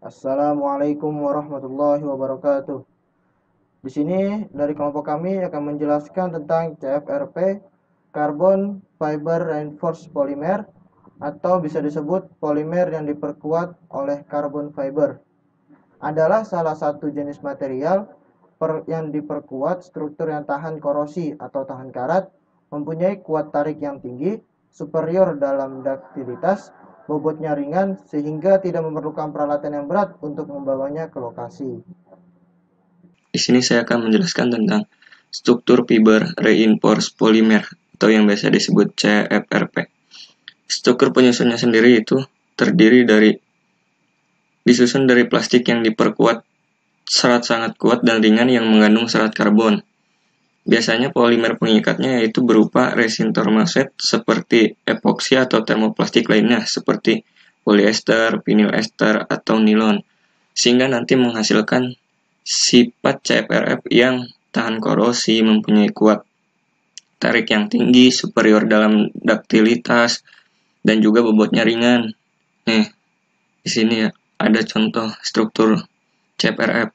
Assalamualaikum warahmatullahi wabarakatuh. Di sini dari kelompok kami akan menjelaskan tentang CFRP, Carbon Fiber Reinforced Polymer, atau bisa disebut polimer yang diperkuat oleh carbon fiber. Adalah salah satu jenis material yang diperkuat struktur yang tahan korosi atau tahan karat, mempunyai kuat tarik yang tinggi, superior dalam duktilitas, bobotnya ringan sehingga tidak memerlukan peralatan yang berat untuk membawanya ke lokasi. Di sini saya akan menjelaskan tentang struktur fiber reinforced polymer atau yang biasa disebut CFRP. Struktur penyusunnya sendiri itu disusun dari plastik yang diperkuat serat sangat kuat dan ringan yang mengandung serat karbon. Biasanya polimer pengikatnya yaitu berupa resin thermoset seperti epoksi atau termoplastik lainnya seperti polyester, vinyl ester, atau nilon, sehingga nanti menghasilkan sifat CFRF yang tahan korosi, mempunyai kuat tarik yang tinggi, superior dalam duktilitas, dan juga bobotnya ringan. Nih, di sini ya ada contoh struktur CFRF.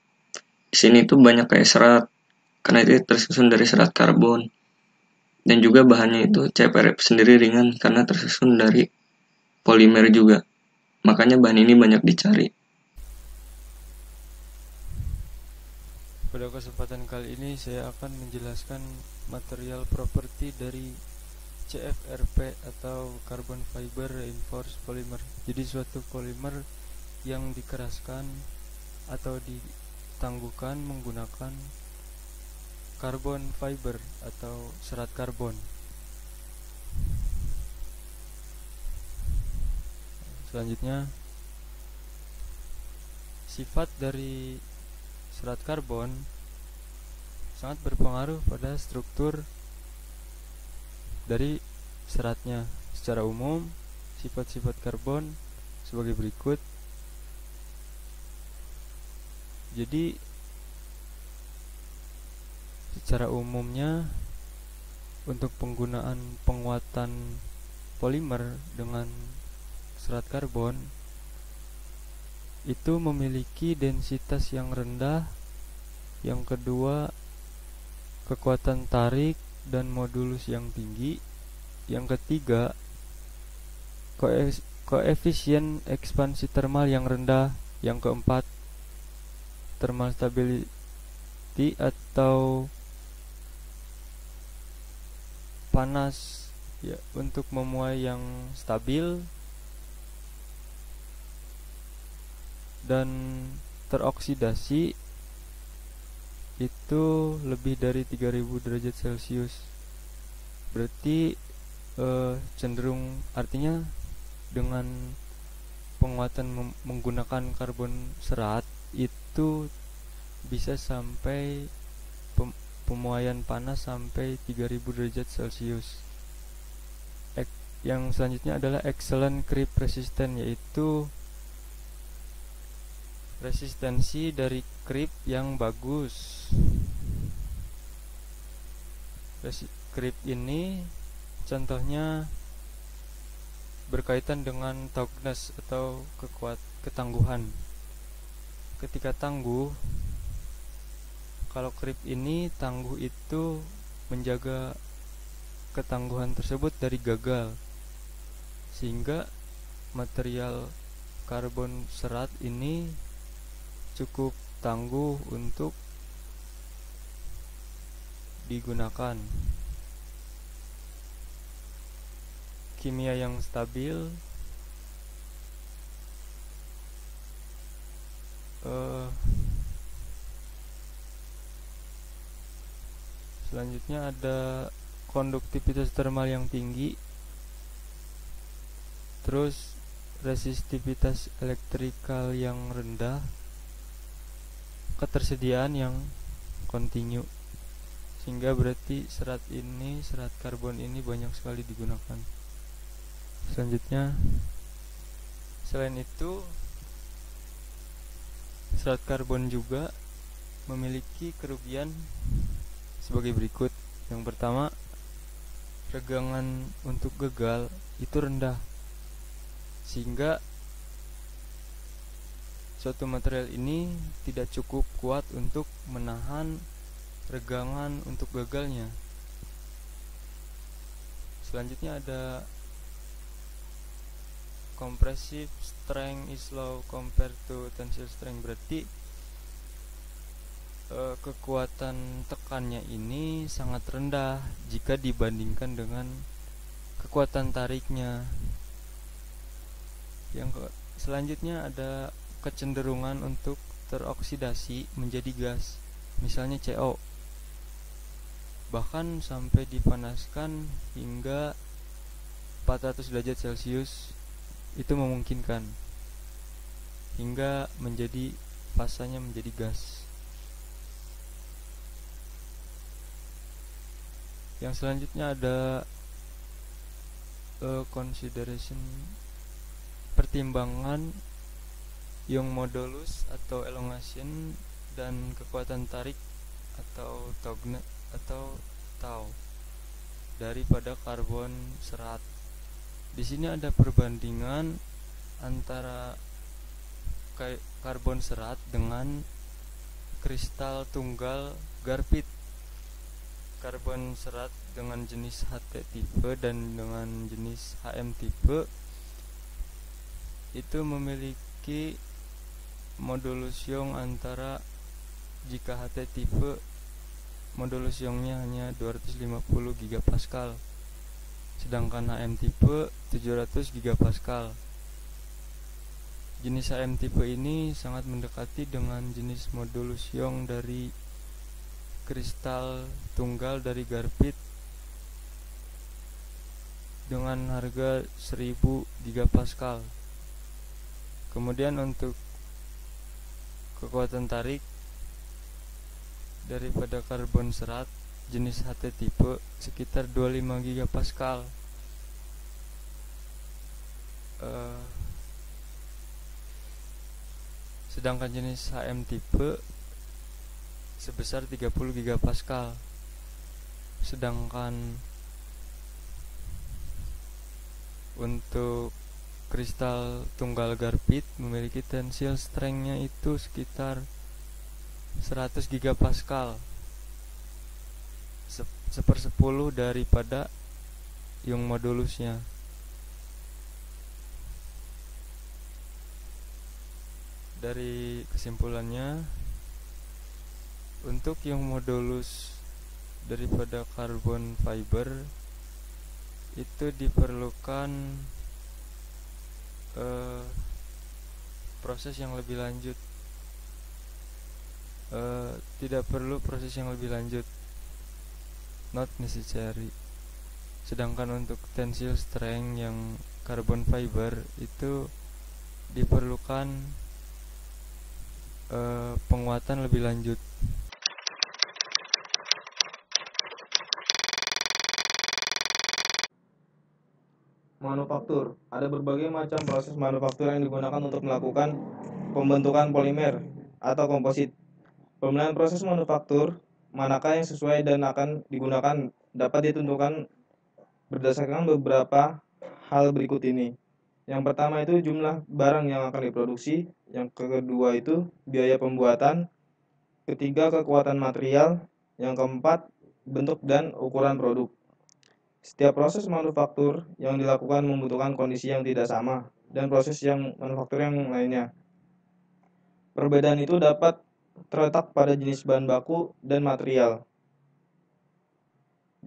Di sini tuh banyak kayak serat, karena itu tersusun dari serat karbon. Dan juga bahannya itu CFRF sendiri ringan karena tersusun dari polimer juga. Makanya bahan ini banyak dicari. Pada kesempatan kali ini saya akan menjelaskan material properti dari CFRP atau Carbon Fiber Reinforced Polymer. Jadi suatu polimer yang dikeraskan atau ditangguhkan menggunakan carbon fiber atau serat karbon. Selanjutnya, sifat dari serat karbon sangat berpengaruh pada struktur dari seratnya. Secara umum, sifat-sifat karbon sebagai berikut. Jadi, secara umumnya untuk penggunaan penguatan polimer dengan serat karbon itu memiliki densitas yang rendah, yang kedua kekuatan tarik dan modulus yang tinggi, yang ketiga koefisien ekspansi termal yang rendah, yang keempat thermal stability atau panas ya untuk memuai yang stabil, dan teroksidasi itu lebih dari 3000 derajat Celcius. Berarti cenderung, artinya dengan penguatan menggunakan karbon serat itu bisa sampai pemuaian panas sampai 3000 derajat Celcius. Yang selanjutnya adalah excellent creep resistant, yaitu resistensi dari creep yang bagus. Creep ini contohnya berkaitan dengan toughness atau ketangguhan. Ketika tangguh, kalau creep ini tangguh itu menjaga ketangguhan tersebut dari gagal, sehingga material karbon serat ini cukup tangguh untuk digunakan. Kimia yang stabil, Selanjutnya ada konduktivitas thermal yang tinggi, terus resistivitas elektrikal yang rendah, ketersediaan yang kontinu. Sehingga berarti serat karbon ini banyak sekali digunakan. Selanjutnya, selain itu, serat karbon juga memiliki kerugian sebagai berikut. Yang pertama, regangan untuk gagal itu rendah, sehingga suatu material ini tidak cukup kuat untuk menahan regangan untuk gagalnya. Selanjutnya ada compressive strength is low compared to tensile strength, berarti kekuatan tekannya ini sangat rendah jika dibandingkan dengan kekuatan tariknya. Selanjutnya ada kecenderungan untuk teroksidasi menjadi gas, misalnya CO, bahkan sampai dipanaskan hingga 400 derajat Celcius itu memungkinkan, hingga menjadi fasanya menjadi gas. Yang selanjutnya ada consideration, pertimbangan ion modulus atau elongation dan kekuatan tarik atau toughness atau tau daripada karbon serat. Di sini ada perbandingan antara karbon serat dengan kristal tunggal garpit. Karbon serat dengan jenis HT tipe dan dengan jenis HM tipe itu memiliki modulus ion antara, jika HT tipe modulus ionnya hanya 250 GPa, sedangkan HM tipe 700 GPa. Jenis HM tipe ini sangat mendekati dengan jenis modulus ion dari kristal tunggal dari garpit dengan harga 1000 GPa. Kemudian untuk kekuatan tarik daripada karbon serat jenis HT tipe sekitar 25 GPa. Sedangkan jenis HM tipe sebesar 30 GPa. Sedangkan untuk kristal tunggal garpit memiliki tensile strength-nya itu sekitar 100 GPa, sepersepuluh daripada ion modulusnya. Dari kesimpulannya, untuk ion modulus daripada carbon fiber itu diperlukan proses yang lebih lanjut. Tidak perlu proses yang lebih lanjut, not necessary. Sedangkan untuk tensile strength yang carbon fiber itu diperlukan penguatan lebih lanjut. Manufaktur. Ada berbagai macam proses manufaktur yang digunakan untuk melakukan pembentukan polimer atau komposit. Pemilihan proses manufaktur manakah yang sesuai dan akan digunakan dapat ditentukan berdasarkan beberapa hal berikut ini. Yang pertama itu jumlah barang yang akan diproduksi, yang kedua itu biaya pembuatan, ketiga kekuatan material, yang keempat bentuk dan ukuran produk. Setiap proses manufaktur yang dilakukan membutuhkan kondisi yang tidak sama dan proses yang manufaktur yang lainnya. Perbedaan itu dapat terletak pada jenis bahan baku dan material.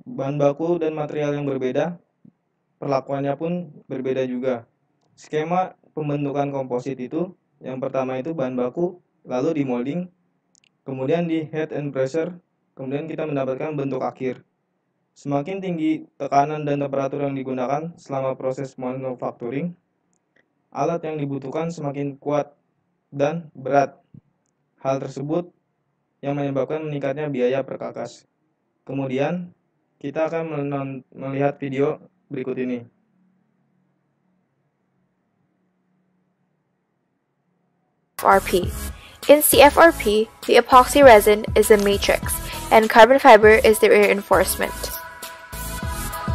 Bahan baku dan material yang berbeda, perlakuannya pun berbeda juga. Skema pembentukan komposit itu, yang pertama itu bahan baku, lalu di molding, kemudian di heat and pressure, kemudian kita mendapatkan bentuk akhir. Semakin tinggi tekanan dan temperatur yang digunakan selama proses manufacturing, alat yang dibutuhkan semakin kuat dan berat. Hal tersebut yang menyebabkan meningkatnya biaya perkakas. Kemudian, kita akan melihat video berikut ini. CFRP. In CFRP, the epoxy resin is the matrix, and carbon fiber is the reinforcement.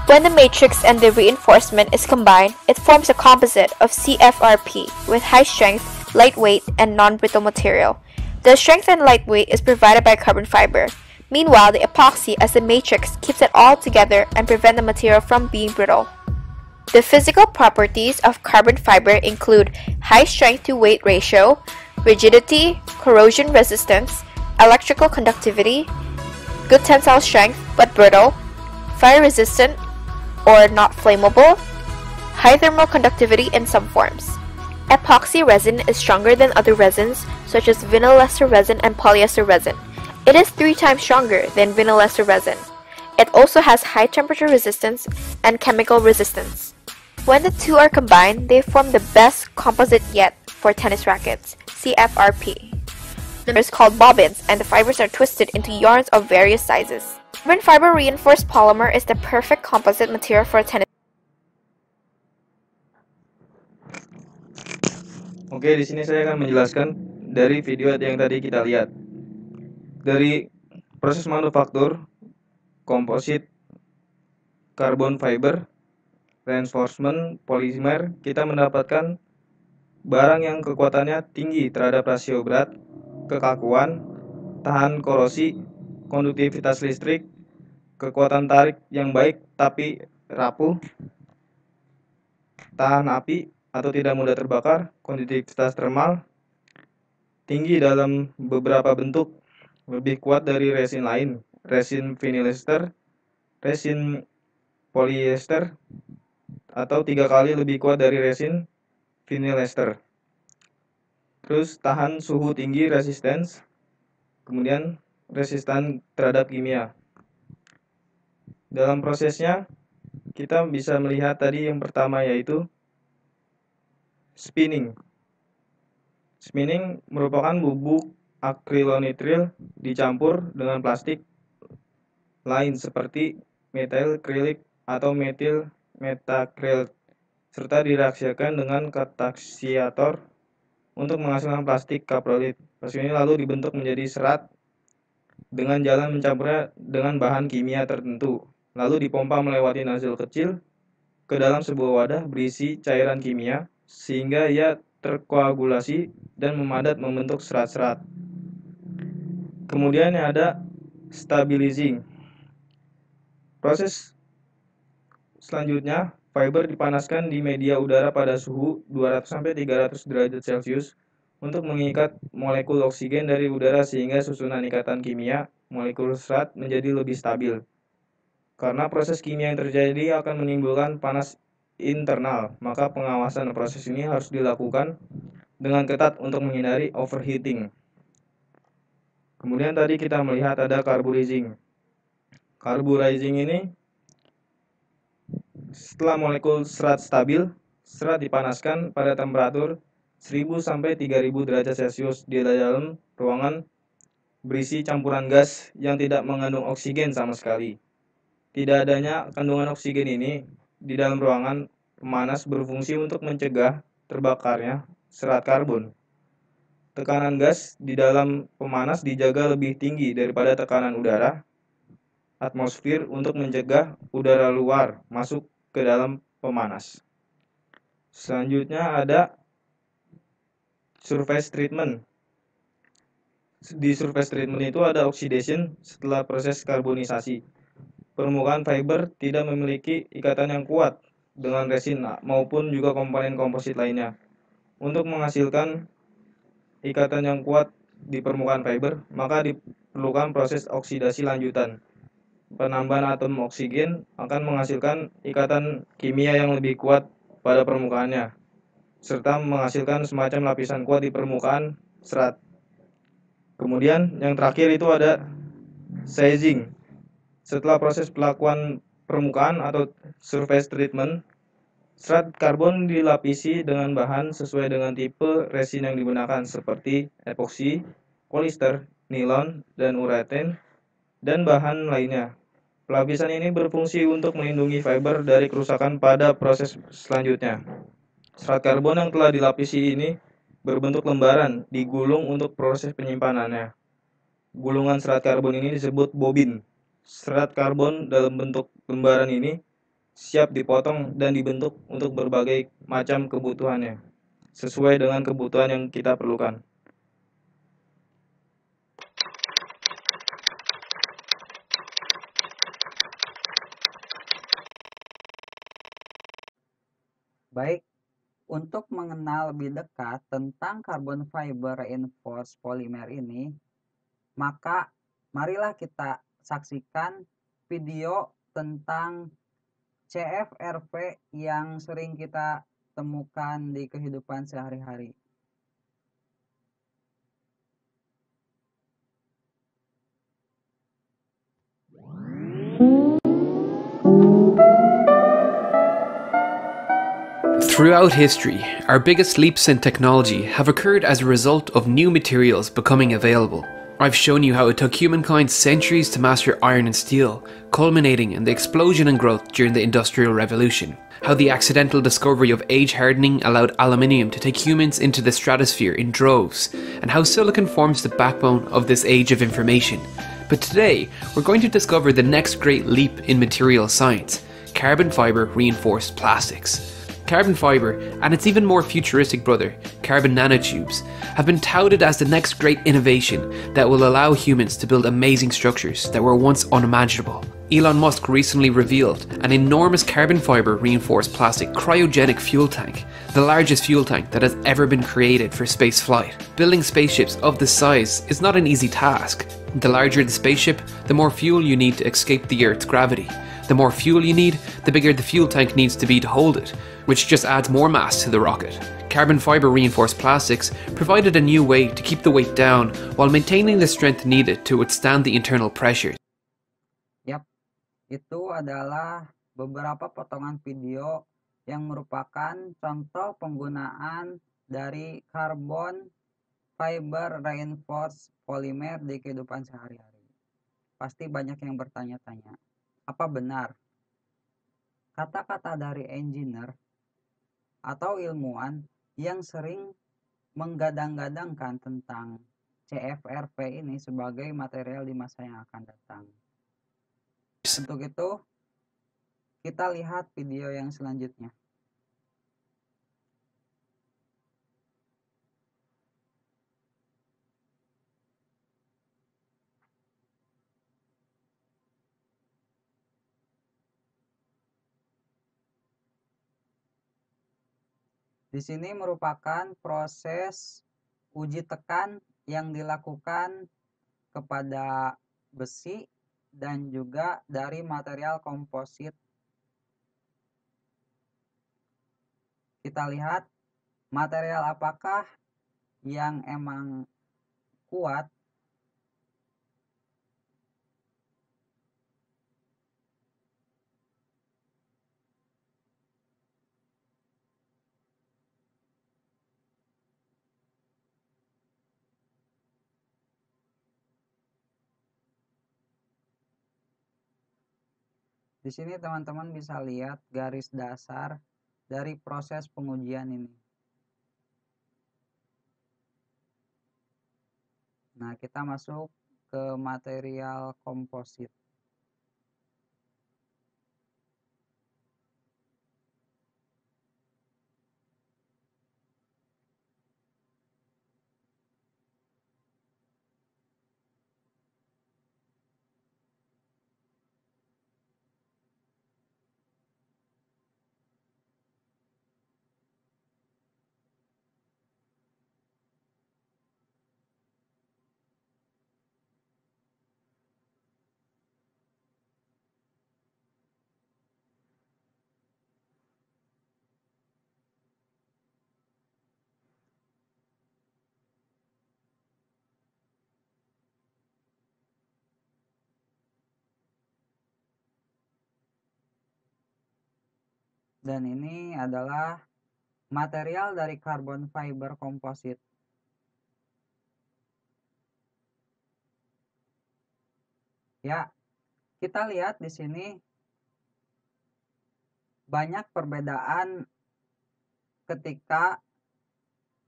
When the matrix and the reinforcement is combined, it forms a composite of CFRP with high strength, lightweight, and non-brittle material. The strength and lightweight is provided by carbon fiber. Meanwhile, the epoxy as the matrix keeps it all together and prevent the material from being brittle. The physical properties of carbon fiber include high strength to weight ratio, rigidity, corrosion resistance, electrical conductivity, good tensile strength but brittle, fire resistant or not flammable, high thermal conductivity in some forms. Epoxy resin is stronger than other resins such as vinyl ester resin and polyester resin. It is 3 times stronger than vinyl ester resin. It also has high temperature resistance and chemical resistance. When the two are combined, they form the best composite yet for tennis rackets, CFRP. The is called bobbins, and the fibers are twisted into yarns of various sizes. Carbon fiber reinforced polymer is the perfect composite material for tennis. Oke, di sini saya akan menjelaskan dari video yang tadi kita lihat. Dari proses manufaktur komposit carbon fiber reinforcement polymer, kita mendapatkan barang yang kekuatannya tinggi terhadap rasio berat, kekakuan, tahan korosi, konduktivitas listrik, kekuatan tarik yang baik tapi rapuh, tahan api atau tidak mudah terbakar, konduktivitas termal, tinggi dalam beberapa bentuk, lebih kuat dari resin lain, resin vinyl ester, resin polyester, atau 3 kali lebih kuat dari resin vinyl ester. Terus tahan suhu tinggi, resistance, kemudian resistan terhadap kimia. Dalam prosesnya kita bisa melihat tadi yang pertama yaitu spinning. Spinning merupakan bubuk akrilonitril dicampur dengan plastik lain seperti methyl acrylic atau metil metacryl serta direaksikan dengan kataksiator untuk menghasilkan plastik kaprolit. Plastik ini lalu dibentuk menjadi serat dengan jalan mencampurnya dengan bahan kimia tertentu, lalu dipompa melewati nozzle kecil ke dalam sebuah wadah berisi cairan kimia sehingga ia terkoagulasi dan memadat membentuk serat-serat. Kemudian ada stabilizing. Proses selanjutnya, fiber dipanaskan di media udara pada suhu 200-300 derajat Celcius untuk mengikat molekul oksigen dari udara sehingga susunan ikatan kimia molekul serat menjadi lebih stabil. Karena proses kimia yang terjadi akan menimbulkan panas internal, maka pengawasan proses ini harus dilakukan dengan ketat untuk menghindari overheating. Kemudian tadi kita melihat ada carburizing. Carburizing ini setelah molekul serat stabil, serat dipanaskan pada temperatur 1000-3000 derajat Celcius di dalam ruangan berisi campuran gas yang tidak mengandung oksigen sama sekali. Tidak adanya kandungan oksigen ini di dalam ruangan pemanas berfungsi untuk mencegah terbakarnya serat karbon. Tekanan gas di dalam pemanas dijaga lebih tinggi daripada tekanan udara atmosfer untuk mencegah udara luar masuk ke dalam pemanas. Selanjutnya ada surface treatment. Di surface treatment itu ada oxidation setelah proses karbonisasi. Permukaan fiber tidak memiliki ikatan yang kuat dengan resin maupun juga komponen komposit lainnya. Untuk menghasilkan ikatan yang kuat di permukaan fiber, maka diperlukan proses oksidasi lanjutan. Penambahan atom oksigen akan menghasilkan ikatan kimia yang lebih kuat pada permukaannya, serta menghasilkan semacam lapisan kuat di permukaan serat. Kemudian yang terakhir itu ada sizing. Setelah proses pelakuan permukaan atau surface treatment, serat karbon dilapisi dengan bahan sesuai dengan tipe resin yang digunakan seperti epoksi, polister, nilon, dan urethane, dan bahan lainnya. Pelapisan ini berfungsi untuk melindungi fiber dari kerusakan pada proses selanjutnya. Serat karbon yang telah dilapisi ini berbentuk lembaran, digulung untuk proses penyimpanannya. Gulungan serat karbon ini disebut bobin. Serat karbon dalam bentuk lembaran ini siap dipotong dan dibentuk untuk berbagai macam kebutuhannya, sesuai dengan kebutuhan yang kita perlukan. Baik, untuk mengenal lebih dekat tentang carbon fiber reinforced polymer ini, maka marilah kita saksikan video tentang CFRP yang sering kita temukan di kehidupan sehari-hari. Throughout history, our biggest leaps in technology have occurred as a result of new materials becoming available. I've shown you how it took humankind centuries to master iron and steel, culminating in the explosion and growth during the Industrial Revolution. How the accidental discovery of age hardening allowed aluminium to take humans into the stratosphere in droves, and how silicon forms the backbone of this age of information. But today, we're going to discover the next great leap in material science: carbon fiber reinforced plastics. Carbon fiber and its even more futuristic brother, carbon nanotubes, have been touted as the next great innovation that will allow humans to build amazing structures that were once unimaginable. Elon Musk recently revealed an enormous carbon fiber reinforced plastic cryogenic fuel tank, the largest fuel tank that has ever been created for space flight. Building spaceships of this size is not an easy task. The larger the spaceship, the more fuel you need to escape the Earth's gravity. The more fuel you need, the bigger the fuel tank needs to be to hold it, which just adds more mass to the rocket. Carbon fiber reinforced plastics provided a new way to keep the weight down while maintaining the strength needed to withstand the internal pressures. Yap, itu adalah beberapa potongan video yang merupakan contoh penggunaan dari carbon fiber reinforced polymer di kehidupan sehari-hari. Pasti banyak yang bertanya-tanya, apa benar kata-kata dari engineer atau ilmuwan yang sering menggadang-gadangkan tentang CFRP ini sebagai material di masa yang akan datang? Untuk itu, kita lihat video yang selanjutnya. Di sini merupakan proses uji tekan yang dilakukan kepada besi dan juga dari material komposit. Kita lihat material apakah yang emang kuat. Di sini teman-teman bisa lihat garis dasar dari proses pengujian ini. Nah, kita masuk ke material komposit. Dan ini adalah material dari carbon fiber composite. Ya, kita lihat di sini banyak perbedaan ketika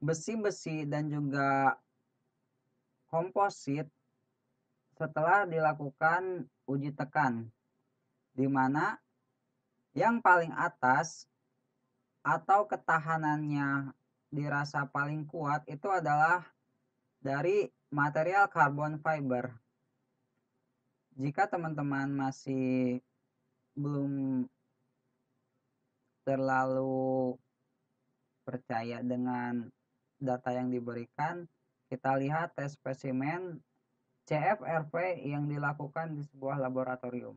besi-besi dan juga komposit setelah dilakukan uji tekan, di mana yang paling atas atau ketahanannya dirasa paling kuat itu adalah dari material carbon fiber. Jika teman-teman masih belum terlalu percaya dengan data yang diberikan, kita lihat tes spesimen CFRP yang dilakukan di sebuah laboratorium.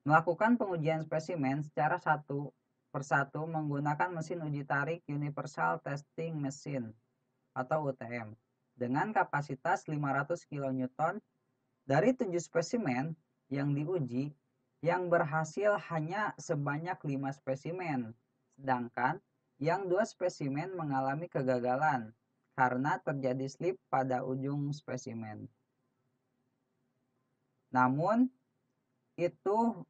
Melakukan pengujian spesimen secara satu persatu menggunakan mesin uji tarik Universal Testing Machine atau UTM dengan kapasitas 500 kN. Dari 7 spesimen yang diuji, yang berhasil hanya sebanyak 5 spesimen, sedangkan yang 2 spesimen mengalami kegagalan karena terjadi slip pada ujung spesimen. Namun, itu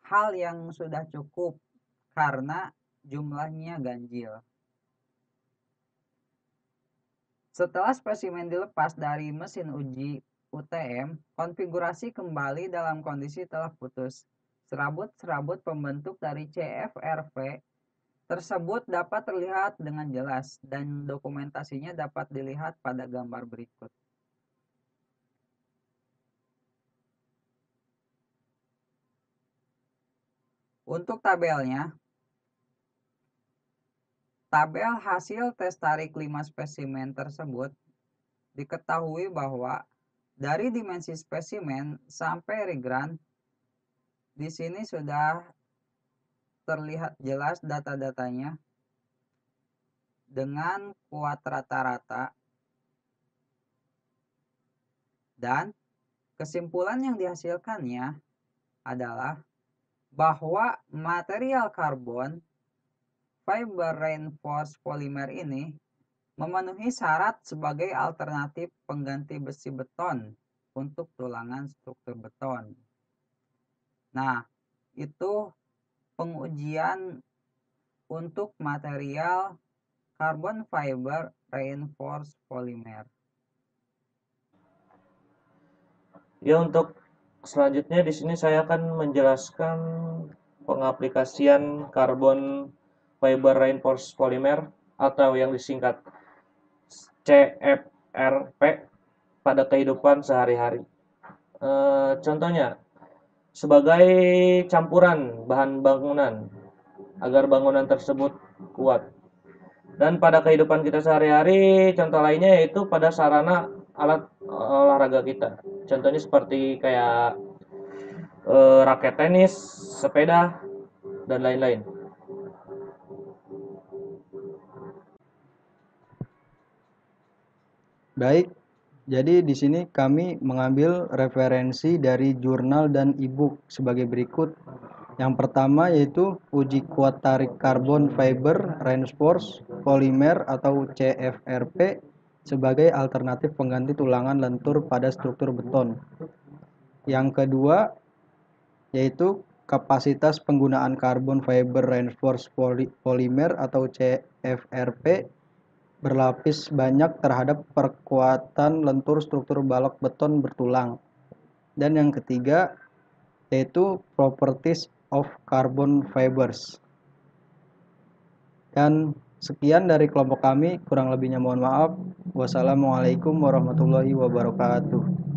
hal yang sudah cukup karena jumlahnya ganjil. Setelah spesimen dilepas dari mesin uji UTM, konfigurasi kembali dalam kondisi telah putus. Serabut-serabut pembentuk dari CFRP tersebut dapat terlihat dengan jelas dan dokumentasinya dapat dilihat pada gambar berikut. Untuk tabelnya, tabel hasil tes tarik 5 spesimen tersebut diketahui bahwa dari dimensi spesimen sampai regran, di sini sudah terlihat jelas data-datanya dengan kuat rata-rata, dan kesimpulan yang dihasilkannya adalah bahwa material karbon fiber reinforced polymer ini memenuhi syarat sebagai alternatif pengganti besi beton untuk tulangan struktur beton. Nah, itu pengujian untuk material carbon fiber reinforced polymer. Ya, untuk selanjutnya di sini saya akan menjelaskan pengaplikasian carbon fiber reinforced polymer atau yang disingkat CFRP pada kehidupan sehari-hari. Contohnya, sebagai campuran bahan bangunan agar bangunan tersebut kuat. Dan pada kehidupan kita sehari-hari, contoh lainnya yaitu pada sarana alat olahraga kita. Contohnya seperti kayak raket tenis, sepeda, dan lain-lain. Baik, jadi di sini kami mengambil referensi dari jurnal dan e-book sebagai berikut. Yang pertama yaitu uji kuat tarik karbon fiber reinforced polymer atau CFRP sebagai alternatif pengganti tulangan lentur pada struktur beton. Yang kedua yaitu kapasitas penggunaan carbon fiber reinforced polymer atau CFRP berlapis banyak terhadap perkuatan lentur struktur balok beton bertulang. Dan yang ketiga yaitu properties of carbon fibers. Dan sekian dari kelompok kami, kurang lebihnya mohon maaf. Wassalamualaikum warahmatullahi wabarakatuh.